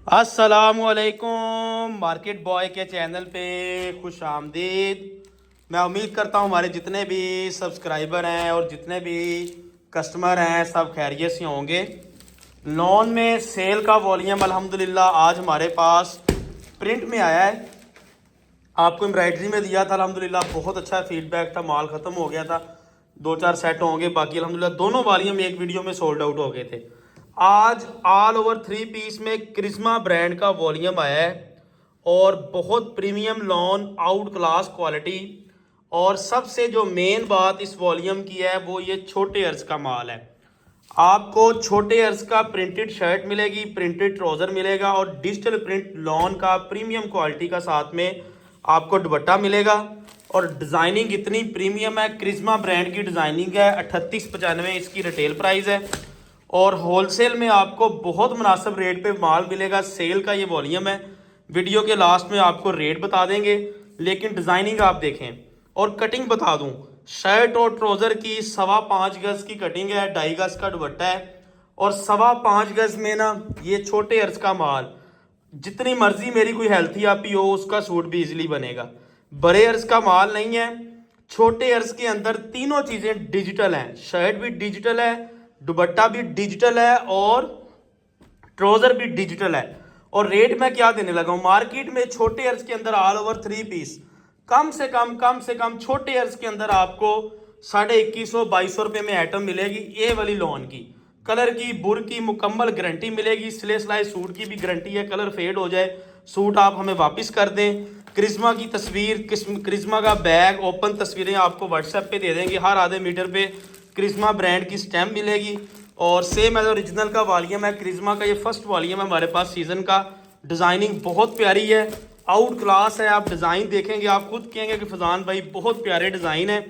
अस्सलामुअलैकुम market boy के channel पे खुश आमदीद। मैं उम्मीद करता हूँ हमारे जितने भी सब्सक्राइबर हैं और जितने भी कस्टमर हैं सब खैरियत से होंगे। लॉन में सेल का वॉल्यूम अल्हम्दुलिल्लाह आज हमारे पास प्रिंट में आया है। आपको एम्ब्रॉयडरी में दिया था, अल्हम्दुलिल्लाह बहुत अच्छा फीडबैक था। माल ख़त्म हो गया था, 2-4 सेट होंगे, बाकी अल्हम्दुलिल्लाह दोनों वॉल्यूम एक वीडियो में सोल्ड आउट हो गए थे। आज ऑल ओवर 3 पीस में क्रिस्मा ब्रांड का वॉल्यूम आया है और बहुत premium lawn, out class quality. और सबसे जो मेन बात इस वॉल्यूम की है वो ये छोटे अर्ज का माल है। आपको छोटे अर्ज का प्रिंटेड शर्ट मिलेगी, प्रिंटेड ट्राउजर मिलेगा और डिजिटल प्रिंट लॉन का प्रीमियम क्वालिटी का साथ में आपको दुपट्टा मिलेगा। और डिज़ाइनिंग इतनी प्रीमियम है, क्रिस्मा ब्रांड की डिज़ाइनिंग है। 3895 इसकी रिटेल प्राइस है और होलसेल में आपको बहुत मुनासिब रेट पे माल मिलेगा। सेल का ये वॉल्यूम है, वीडियो के लास्ट में आपको रेट बता देंगे, लेकिन डिज़ाइनिंग आप देखें। और कटिंग बता दूं, शर्ट और ट्राउज़र की 5.25 गज की कटिंग है, 2.5 गज का दुपट्टा है और 5.25 गज में ना ये छोटे अर्ज का माल, जितनी मर्जी मेरी कोई हेल्थी आपी हो उसका सूट भी इजीली बनेगा। बड़े अर्ज का माल नहीं है, छोटे अर्ज के अंदर तीनों चीज़ें डिजिटल हैं। शर्ट भी डिजिटल है, दुपट्टा भी डिजिटल है और ट्राउजर भी डिजिटल है। और रेट मैं क्या देने लगा हूँ, मार्केट में छोटे अर्ज के अंदर ऑल ओवर 3 पीस कम से कम छोटे अर्ज के अंदर आपको 2100-2200 रुपये में आइटम मिलेगी। ये वाली लॉन की कलर की बुर की मुकम्मल गारंटी मिलेगी। सिले सिलाई सूट की भी गारंटी है, कलर फेड हो जाए सूट आप हमें वापस कर दें। क्रिस्मा की तस्वीर, क्रिस्मा का बैग, ओपन तस्वीरें आपको व्हाट्सएप पे दे देंगे। हर आधे मीटर पे क्रिस्मा ब्रांड की स्टैम्प मिलेगी और सेम एज ओरिजिनल का वॉल्यूम है। क्रिस्मा का ये फर्स्ट वॉल्यूम है हमारे पास सीज़न का। डिज़ाइनिंग बहुत प्यारी है, आउट क्लास है। आप डिज़ाइन देखेंगे आप खुद कहेंगे कि फजान भाई बहुत प्यारे डिज़ाइन है।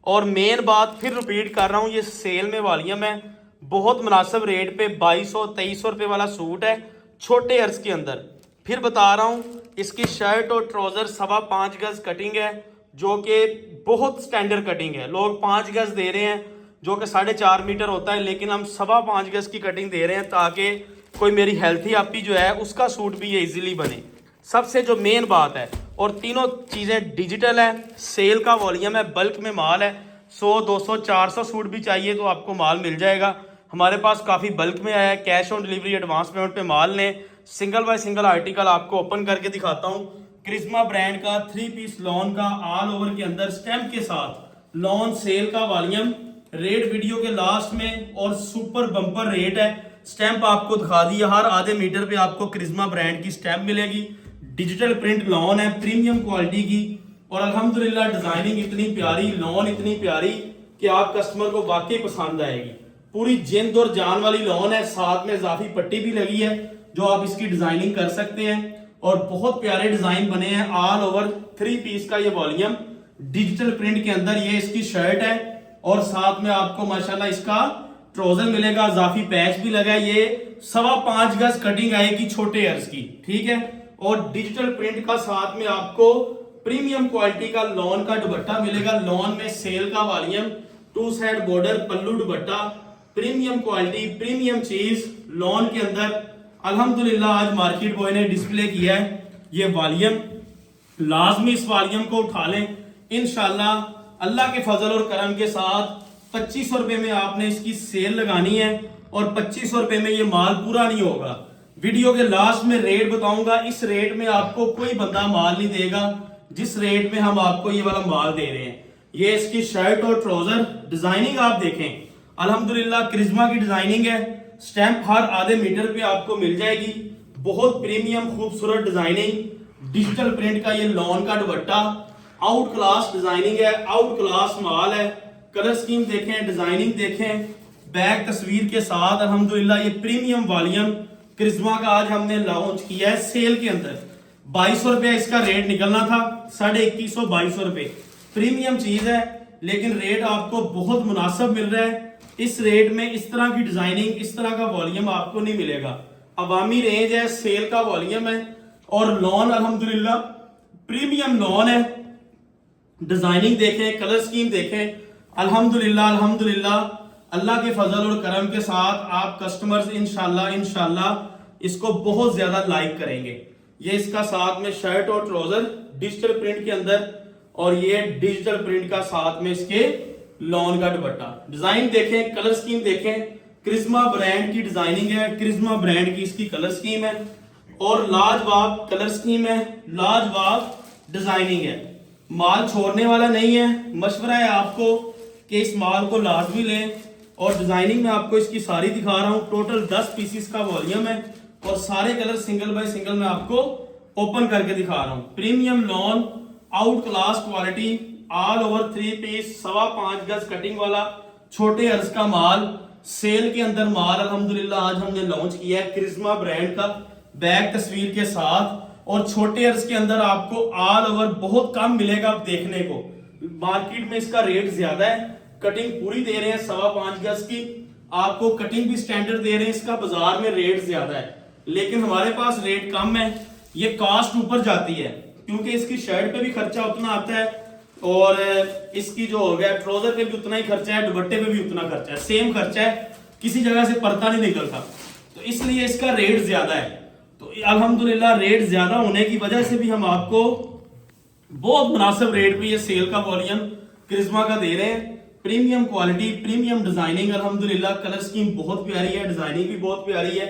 और मेन बात फिर रिपीट कर रहा हूँ, ये सेल में वॉल्यूम है, बहुत मुनासिब रेट पे 2200-2300 रुपये वाला सूट है छोटे अर्ज के अंदर। फिर बता रहा हूँ, इसकी शर्ट और ट्राउज़र 5.25 गज कटिंग है, जो कि बहुत स्टैंडर्ड कटिंग है। लोग 5 गज दे रहे हैं जो कि 4.5 मीटर होता है, लेकिन हम 5.25 गज की कटिंग दे रहे हैं ताकि कोई मेरी हेल्थी आपी जो है उसका सूट भी ये इजीली बने। सबसे जो मेन बात है, और तीनों चीज़ें डिजिटल है। सेल का वॉल्यूम है, बल्क में माल है, 100-200-400 सूट भी चाहिए तो आपको माल मिल जाएगा। हमारे पास काफ़ी बल्क में आया है। Cash on delivery advance payment पे माल लें। सिंगल बाय सिंगल आर्टिकल आपको ओपन करके दिखाता हूँ। क्रिस्मा ब्रांड का 3 पीस लॉन का ऑल ओवर के अंदर स्टैम्प के साथ लॉन सेल का वॉल्यूम, रेट वीडियो के लास्ट में और सुपर बम्पर रेट है। स्टैंप आपको दिखा दिया, हर आधे मीटर पे आपको क्रिस्मा ब्रांड की स्टैंप मिलेगी। डिजिटल प्रिंट लॉन है प्रीमियम क्वालिटी की और अल्हम्दुलिल्लाह डिजाइनिंग इतनी प्यारी, लॉन इतनी प्यारी कि आप कस्टमर को वाकई पसंद आएगी। पूरी जिंद और जान वाली लॉन है, साथ में इजाफी पट्टी भी लगी है जो आप इसकी डिजाइनिंग कर सकते हैं और बहुत प्यारे डिजाइन बने हैं। ऑल ओवर 3 पीस का ये वॉल्यूम डिजिटल प्रिंट के अंदर, ये इसकी शर्ट है और साथ में आपको माशाल्लाह इसका ट्राउजर मिलेगा, इजाफी पैच भी लगा है। ये 5.25 गज कटिंग आएगी छोटे अर्ज की, ठीक है। और डिजिटल प्रिंट का साथ में आपको प्रीमियम क्वालिटी का लॉन का दुपट्टा मिलेगा। लॉन में सेल का वॉल्यूम, 2 साइड बॉर्डर, पल्लू दुपट्टा, प्रीमियम क्वालिटी, प्रीमियम चीज लॉन के अंदर। अल्हम्दुलिल्लाह आज मार्केट बॉय ने डिस्प्ले किया है ये वॉल्यूम। लाजमी इस वॉल्यूम को उठा लें इंशाल्लाह। अल्लाह के फजल और करम के साथ 2500 रुपये में आपने इसकी सेल लगानी है और 2500 रुपये में ये माल पूरा नहीं होगा। वीडियो के लास्ट में रेट बताऊंगा, इस रेट में आपको कोई बंदा माल नहीं देगा जिस रेट में हम आपको ये वाला माल दे रहे हैं। ये इसकी शर्ट और ट्राउजर, डिजाइनिंग आप देखें अल्हम्दुलिल्लाह क्रिस्मा की डिजाइनिंग है। स्टैंप हर आधे मीटर पे आपको मिल जाएगी। बहुत प्रीमियम खूबसूरत डिजाइनिंग, डिजिटल प्रिंट का ये लॉन का दुपट्टा, आउट क्लास डिजाइनिंग है, आउट क्लास माल है। कलर स्कीम देखें, डिजाइनिंग देखें, बैग तस्वीर के साथ। अल्हम्दुलिल्लाह ये प्रीमियम वॉल्यूम क्रिस्मा का आज हमने लॉन्च किया है सेल के अंदर। 2200 रुपया इसका रेट निकलना था, 2150-2200 रुपये। प्रीमियम चीज है लेकिन रेट आपको बहुत मुनासिब मिल रहा है। इस रेट में इस तरह की डिजाइनिंग, इस तरह का वॉल्यूम आपको नहीं मिलेगा। अवामी रेंज है, सेल का वॉल्यूम है और लॉन अल्हम्दुलिल्लाह प्रीमियम लॉन है। डिजाइनिंग देखें, कलर स्कीम देखें, अल्हम्दुलिल्लाह अल्हम्दुलिल्लाह अल्लाह के फजल और करम के साथ आप कस्टमर्स इंशाल्लाह इसको बहुत ज्यादा लाइक करेंगे। ये इसका साथ में शर्ट और ट्राउजर डिजिटल प्रिंट के अंदर, और ये डिजिटल प्रिंट का साथ में इसके लॉन का दुपट्टा। डिजाइन देखें, कलर स्कीम देखें, क्रिस्मा ब्रांड की डिजाइनिंग है, क्रिस्मा ब्रांड की इसकी कलर स्कीम है और लाजवाब कलर स्कीम है, लाजवाब डिजाइनिंग है। माल छोड़ने वाला नहीं है। मशवरा है आपको कि इस माल को लाजमी लें। और डिजाइनिंग में आपको इसकी सारी दिखा रहा हूं। टोटल 10 पीसीस का वॉल्यूम है और सारे कलर सिंगल बाय सिंगल मैं आपको ओपन करके दिखा रहा हूं। Premium lawn, out class quality, all over 3 piece, 5.25 गज कटिंग वाला छोटे अर्ज का माल, सेल के अंदर माल अल्हम्दुलिल्लाह आज हमने लॉन्च किया है क्रिस्मा ब्रांड का, बैक तस्वीर के साथ। और छोटे अर्ज के अंदर आपको ऑल ओवर बहुत कम मिलेगा आप देखने को। मार्केट में इसका रेट ज्यादा है, कटिंग पूरी दे रहे हैं 5.25 गज की, आपको कटिंग भी स्टैंडर्ड दे रहे हैं, इसका बाजार में रेट ज्यादा है लेकिन हमारे पास रेट कम है। ये कॉस्ट ऊपर जाती है क्योंकि इसकी शर्ट पे भी खर्चा उतना आता है और इसकी जो हो गया ट्राउजर पे भी उतना ही खर्चा है, दुपट्टे पे भी उतना खर्चा है, सेम खर्चा है, किसी जगह से परता नहीं निकलता, तो इसलिए इसका रेट ज्यादा है। तो अल्हम्दुलिल्लाह रेट ज्यादा होने की वजह से भी हम आपको बहुत मुनासिब रेट पे ये सेल का वॉल्यूम क्रिस्मा का दे रहे हैं। प्रीमियम क्वालिटी, प्रीमियम डिजाइनिंग, अल्हम्दुलिल्लाह कलर स्कीम बहुत प्यारी है, डिजाइनिंग भी बहुत प्यारी है।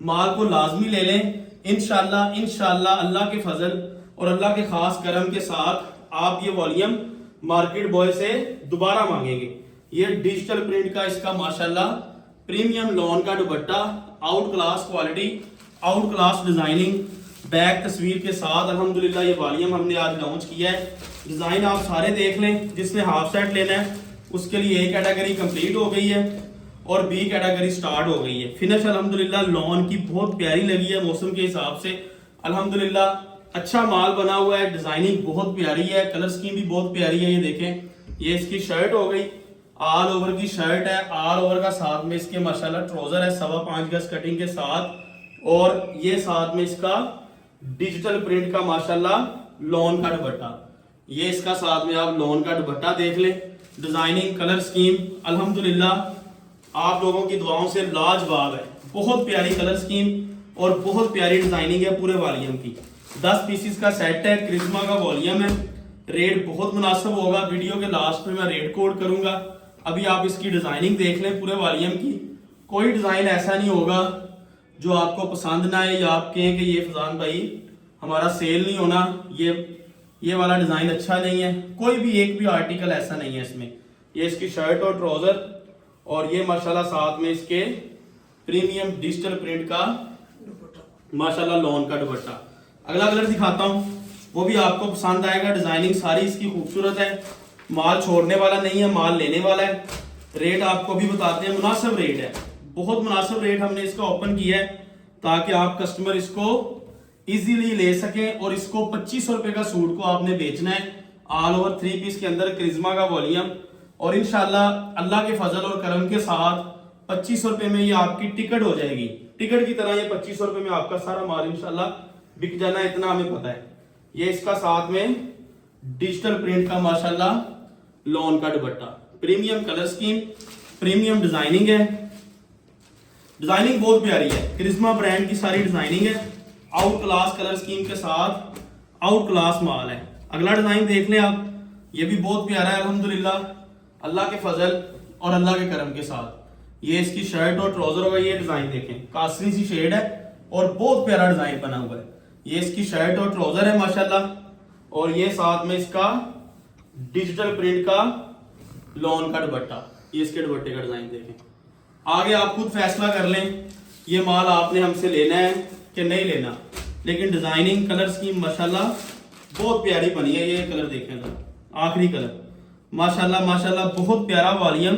माल को लाजमी ले लें इंशाल्लाह। इंशाल्लाह अल्लाह के फजल और अल्लाह के खास करम के साथ आप ये वॉल्यूम मार्केट बॉय से दोबारा मांगेंगे। ये डिजिटल प्रिंट का इसका माशाल्लाह प्रीमियम लॉन का दुपट्टा, out class quality, out class designing, back तस्वीर के साथ अल्हम्दुलिल्लाह ये वॉल्यूम हमने आज लॉन्च किया है। डिजाइन आप सारे देख लें। जिसने हाफ सेट लेना है उसके लिए ए कैटेगरी कंप्लीट हो गई है और बी कैटेगरी स्टार्ट हो गई है। फिनिश अल्हम्दुलिल्लाह लॉन की बहुत प्यारी लगी है मौसम के हिसाब से। अल्हम्दुलिल्लाह अच्छा माल बना हुआ है, डिजाइनिंग बहुत प्यारी है, कलर स्कीम भी बहुत प्यारी है। ये देखें, ये इसकी शर्ट हो गई, ऑल ओवर की शर्ट है, ऑल ओवर का साथ में इसके माशाल्लाह ट्राउजर है 5.25 गज कटिंग के साथ, और ये साथ में इसका डिजिटल प्रिंट का माशाल्लाह लॉन का दुपट्टा। ये इसका साथ में आप लॉन का दुपट्टा देख लें। डिजाइनिंग, कलर स्कीम अल्हम्दुलिल्लाह आप लोगों की दुआओं से लाजवाब है। बहुत प्यारी कलर स्कीम और बहुत प्यारी डिजाइनिंग है पूरे वॉल्यूम की। 10 पीसीस का सेट है, क्रिस्मा का वॉल्यूम है। रेट बहुत मुनासिब होगा। वीडियो के लास्ट में मैं रेट कोड करूंगा। अभी आप इसकी डिजाइनिंग देख लें पूरे वॉल्यूम की। कोई डिजाइन ऐसा नहीं होगा जो आपको पसंद ना आए या आप कहें कि ये फजान भाई हमारा सेल नहीं होना, ये वाला डिजाइन अच्छा नहीं है। कोई भी एक भी आर्टिकल ऐसा नहीं है इसमें। ये इसकी शर्ट और ट्राउजर और ये माशाल्लाह साथ में इसके प्रीमियम डिजिटल प्रिंट का माशाल्लाह लॉन का दुपट्टा। अगला कलर दिखाता हूं, वो भी आपको पसंद आएगा। डिजाइनिंग सारी इसकी खूबसूरत है, माल छोड़ने वाला नहीं है, माल लेने वाला है। रेट आपको भी बताते हैं, मुनासिब रेट है, बहुत मुनासिब रेट हमने इसका ओपन किया है ताकि आप कस्टमर इसको इजीली ले सकें। और इसको 2500 रुपए का सूट को आपने बेचना है ऑल ओवर 3 पीस के अंदर क्रिस्मा का वॉल्यूम। और इंशाल्लाह अल्लाह के फजल और करम के साथ 2500 रुपए में ये आपकी टिकट हो जाएगी। टिकट की तरह ये 2500 रुपए में आपका सारा माल इंशाल्लाह बिक जाना, इतना हमें पता है। ये इसका साथ में डिजिटल प्रिंट का माशाल्लाह लॉन का दुपट्टा, premium colour scheme, premium designing है। डिजाइनिंग बहुत प्यारी है, क्रिस्मा ब्रांड की सारी डिजाइनिंग है। आउट क्लास कलर स्कीम के साथ आउट क्लास माल है। अगला डिजाइन देख लें आप, ये भी बहुत प्यारा है अल्हम्दुलिल्लाह अल्लाह के फजल और अल्लाह के करम के साथ। ये इसकी शर्ट और ट्राउजर होगा। ये डिजाइन देखें, कासरी सी शेड है और बहुत प्यारा डिजाइन बना हुआ है। ये इसकी शर्ट और ट्राउजर है माशाल्लाह, और ये साथ में इसका डिजिटल प्रिंट का लॉन का दुपट्टा। ये इसके दुपट्टे का डिजाइन देखें। आगे आप खुद फैसला कर लें ये माल आपने हमसे लेना है कि नहीं लेना, लेकिन डिजाइनिंग, कलर स्कीम माशाल्लाह बहुत प्यारी बनी है। ये कलर देखें जरा, आखिरी कलर माशाल्लाह माशाल्लाह बहुत प्यारा वॉल्यूम,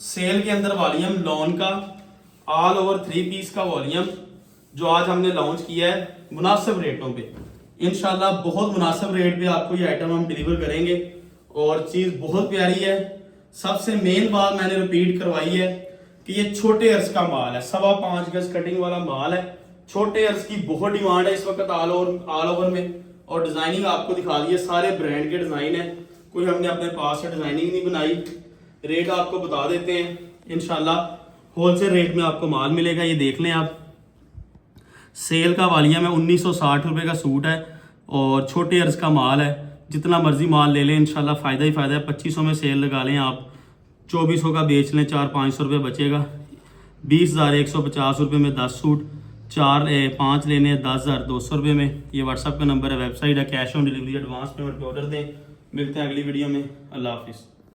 सेल के अंदर वॉल्यूम लॉन का, ऑल ओवर 3 पीस का वॉल्यूम जो आज हमने लॉन्च किया है मुनासिब रेटों पे। इंशाल्लाह बहुत मुनासिब रेट पे आपको ये आइटम हम डिलीवर करेंगे और चीज बहुत प्यारी है। सबसे मेन बात मैंने रिपीट करवाई है कि ये छोटे अर्ज का माल है, 5.25 गज कटिंग वाला माल है। छोटे अर्ज की बहुत डिमांड है इस वक्त ऑल ओवर में, और डिजाइनिंग आपको दिखा दी है, सारे ब्रांड के डिजाइन है, कोई हमने अपने पास से डिजाइनिंग नहीं बनाई। रेट आपको बता देते हैं, इंशाल्लाह होलसेल रेट में आपको माल मिलेगा। ये देख लें आप, सेल का वालिया में 1960 रुपये का सूट है और छोटे अर्ज का माल है। जितना मर्जी माल ले लें इंशाल्लाह फ़ायदा ही फ़ायदा है। 2500 में सेल लगा लें आप, 2400 का बेच लें, 400-500 रुपये बचेगा। 20,150 रुपये में 10 सूट, 5 लेने हैं 10,200 रुपये में। ये व्हाट्सअप का नंबर है, वेबसाइट है, cash on delivery, advance payment पे ऑर्डर दें। मिलते हैं अगली वीडियो में। अल्लाह हाफिज़।